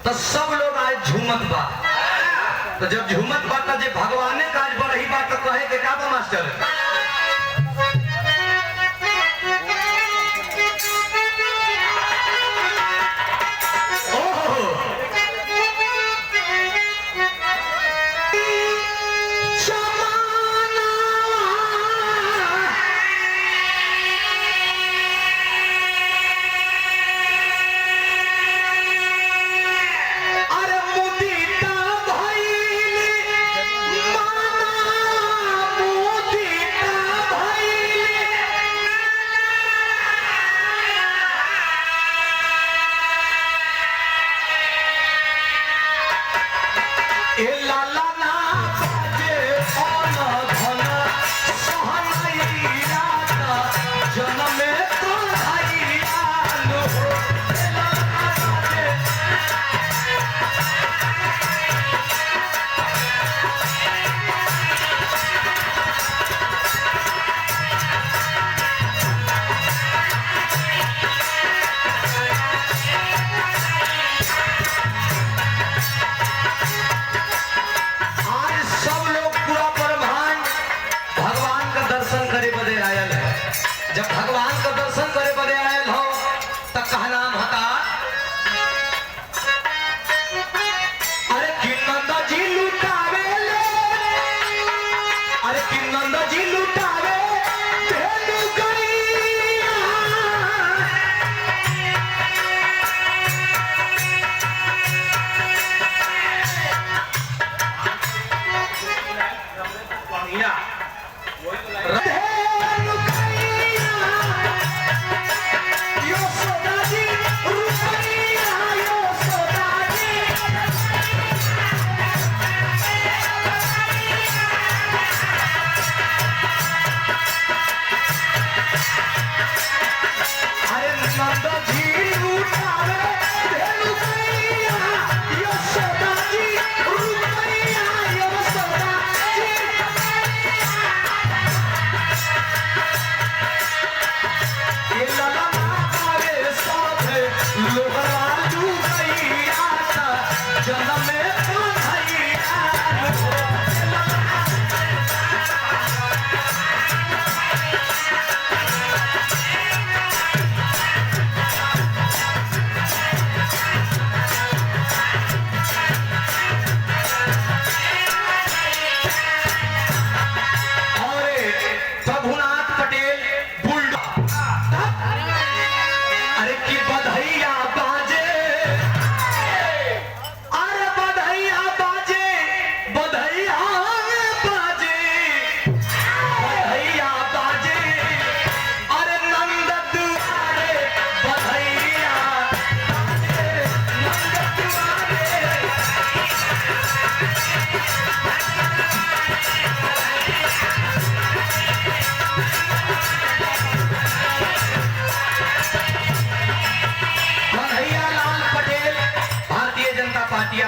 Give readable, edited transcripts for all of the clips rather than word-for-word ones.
तो सब लोग आज झूमत बा। तो जब झूमत बा तो जे भगवाने काज पर रही बात तो कहे के का बा मास्टर? जब भगवान का दर्शन करे बदे आयल हो तब कहा नाम हता अरे कि नंदा जी लुटावे ले, अरे कि नंदा जी लुटावे तेनु गैया।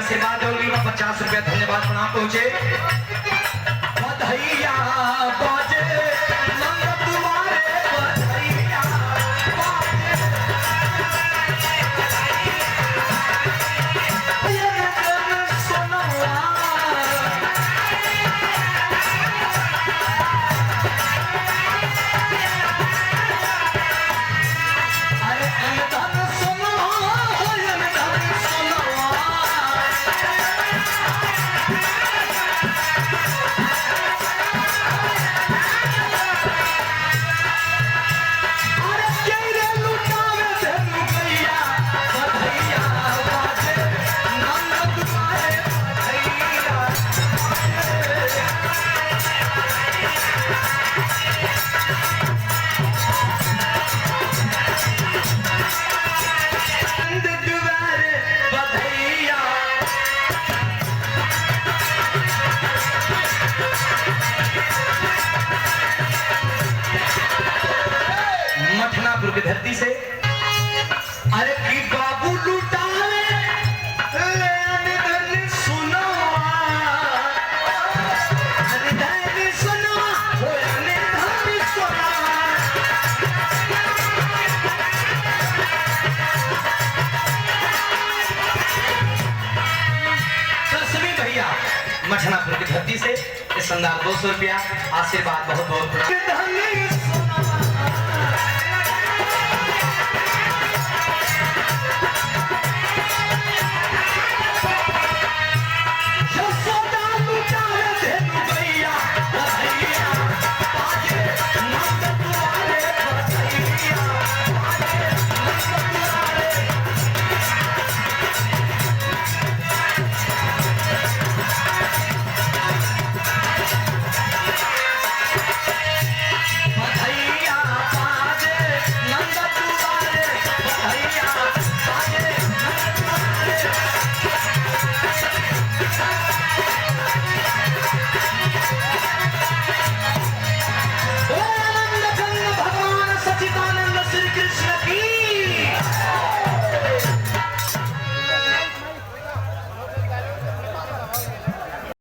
से बात होगी 50 रुपया धन्यवाद प्रणाम पहुंचे। बधाइया बाजे नंद तुम्हारे बधाइया बाजे ये नगन सोनवा अरे धन सोनवा ये धन सोनवा मठनापुर की धरती से अरे की बाबू लुटावे ले धन सुनो अरे धन सुनो होने धन सुनो मठनापुर की धरती से इस शानदार 200 रुपया आशीर्वाद बहुत बहुत